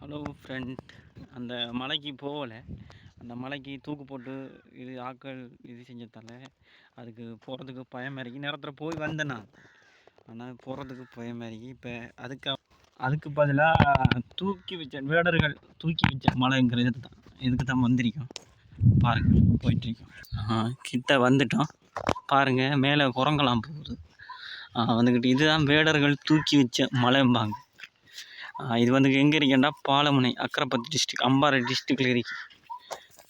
Hello friend. அந்த மலைக்கு போகலை. அந்த மலைக்கு தூக்கு போட்டு இது ஆக்கள் இது செஞ்சதால அதுக்கு போகிறதுக்கு பயமாரிக்கி நேரத்தில் போய் வந்தேன் நான். ஆனால் போகிறதுக்கு பயமாரிக்கி இப்போ அதுக்கு பதிலாக தூக்கி வச்ச வேடர்கள் தூக்கி வச்ச மலைங்கிறது தான். இதுக்கு தான் வந்திருக்கோம். பாருங்கள், போயிட்டுருக்கோம். கிட்ட வந்துட்டோம். பாருங்கள், மேலே குரங்கலாம் போகுது. வந்துக்கிட்டு இதுதான் வேடர்கள் தூக்கி வச்ச மலைம்பாங்க. இது வந்து எங்கே இருக்கேன்டா, பாலமுனை அக்கரைப்பத்து டிஸ்ட்ரிக் அம்பாறை டிஸ்ட்ரிக்டில் இருக்கு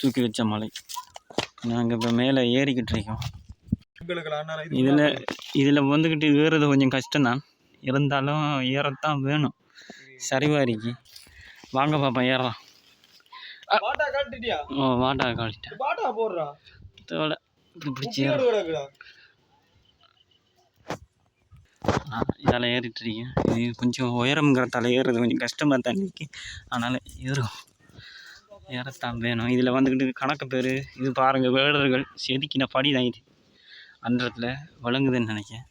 தூக்கி வச்ச மலை. நாங்கள் இப்போ மேலே ஏறிக்கிட்டு இருக்கோம். இதில் வந்துக்கிட்டு ஏறுறது கொஞ்சம் கஷ்டம்தான், இருந்தாலும் ஏறத்தான் வேணும். சரிவாக இருக்கு. வாங்க பாப்பா, ஏறலாம். வாட்டா காட்டிட்டேன் இப்படி பிடிச்சி இதால் ஏறிட்டுருக்கேன். இது கொஞ்சம் உயரம்ங்கிறதால ஏறுறது கொஞ்சம் கஷ்டமாக தான் இருக்கு. அதனால் ஏறத்தான் வேணும். இதில் வந்துக்கிட்டு கணக்கு பேர் இது பாருங்கள், வேடர்கள் செதுக்கின படி தான் இது. அன்றத்தில் வழங்குதுன்னு நினைக்கிறேன்.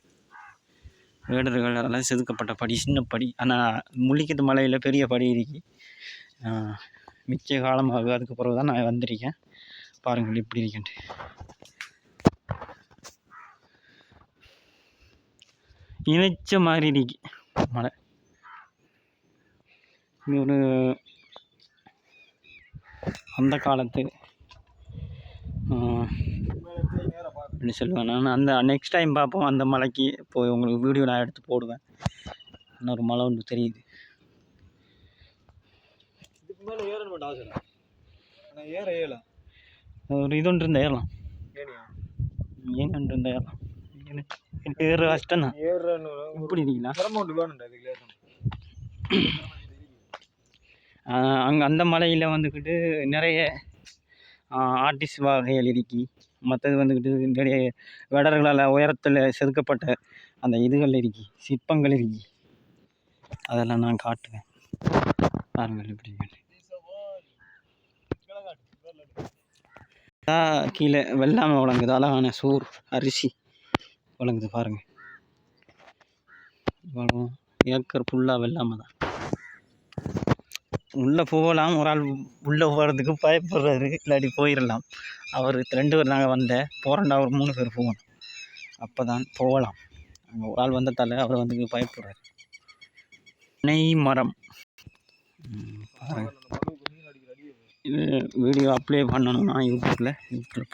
வேடர்கள் அதெல்லாம் செதுக்கப்பட்ட படி, சின்ன படி. ஆனால் முள்ளிக்கட்டு மலையில் பெரிய படி இருக்கு. மிச்ச காலமாக அதுக்கு பிறகு தான் நான் வந்திருக்கேன். பாருங்கள் இப்படி இருக்கேன்ட்டு. இணைச்ச மாதிரி இருக்கு மலை. இது ஒரு அந்த காலத்து அப்படி சொல்லுவேன் நான். அந்த நெக்ஸ்ட் டைம் பார்ப்போம். அந்த மலைக்கு போய் உங்களுக்கு வீடியோ நான் எடுத்து போடுவேன். இன்னொரு மலை ஒன்று தெரியுது. ஒரு இது ஒன்று இருந்தால் ஏறலாம். ஏன் ஒன்று இருந்தால் ஏறலாம். ஏறு கஷ்டம்தான். இப்படி இருக்கீங்களா? அங்கே அந்த மலையில் வந்துக்கிட்டு நிறைய ஆர்டிஸ்ட் வகைகள் இருக்கி. மற்றது வந்துக்கிட்டு நிறைய வேடர்களால் உயரத்தில் செதுக்கப்பட்ட அந்த இதுகள் இருக்கி, சிற்பங்கள் இருக்கி. அதெல்லாம் நான் காட்டுவேன். பாருங்கள் இப்படி கீழே வெள்ளாமை வழங்குது. அழகான சோறு அரிசி வழங்குது பாருங்கள். ஏக்கர் ஃபுல்லாக வெள்ளாமை தான். உள்ளே போகலாம். ஒரு ஆள் உள்ளே போகிறதுக்கு பயப்படுறாரு, இல்லாட்டி போயிடலாம். அவர் 2 பேர் நாங்கள் போகிறோண்டா, ஒரு 3 பேர் போகணும். அப்போ தான் போகலாம். அங்கே ஒரு ஆள் வந்ததால் அவர் வந்து பயப்படுறாரு. நெய் மரம். இது வீடியோ அப்ளை பண்ணணும் நான் யூடியூப்பில்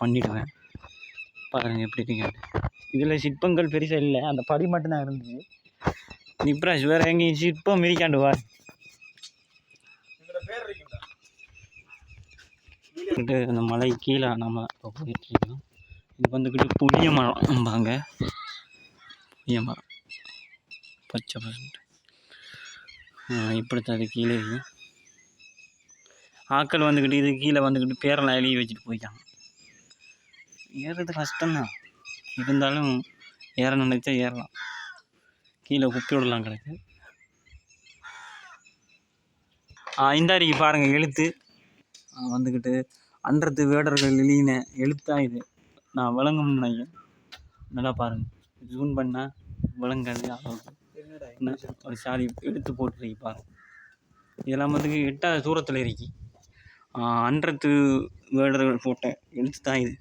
பண்ணிவிடுவேன். பாருங்கள் எப்படி இருக்கீங்க. இதில் சிற்பங்கள் பெருசாக இல்லை, அந்த படி மட்டும்தான் இருந்துச்சு. நிப்ராஜ் வேறு எங்கேயும் சிற்பம் மிதிக்காண்டு வா. அந்த மலை கீழே நம்ம போயிட்டுருக்கோம். இது வந்துக்கிட்டு புளிய மரம்பாங்க. புளிய மரம் பச்சை பர்சன்ட் இப்படித்தான் அது கீழே இருக்கு. ஆக்கள் வந்துக்கிட்டு இது கீழே வந்துக்கிட்டு பேரெல்லாம் எழுதி வச்சுட்டு போயிட்டாங்க. ஏறுறது கஷ்டம்தான், இருந்தாலும் ஏற நினைச்சா ஏறலாம். கீழே குப்பி விடலாம் கிடக்கு. இந்த அருகே பாருங்கள் எழுத்து வந்துக்கிட்டு அன்றது வேடர்கள் எழுதின எழுத்தான் இது. நான் விளங்கும்னு நினைக்கிறேன். நல்லா பாருங்கள், ஜூன் பண்ணால் விளங்காது அளவுக்கு. ஒரு சாரி எடுத்து போட்டுருக்கு பாருங்கள். இதெல்லாம் வந்து 8வது தூரத்தில் இருக்கி. அன்றது வேடர்கள் போட்ட எழுத்து தான் இது.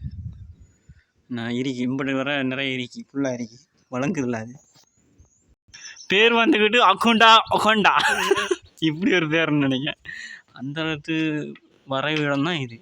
நான் இருக்கி இம்படி வர நிறைய இருக்கி, ஃபுல்லாக இருக்கி. வழங்குதில்ல அது. பேர் வந்துக்கிட்டு அகோண்டா இப்படி ஒரு பேர்னு நினைக்கிறேன். அந்த அளவுக்கு வரைவு இடம் தான் இது.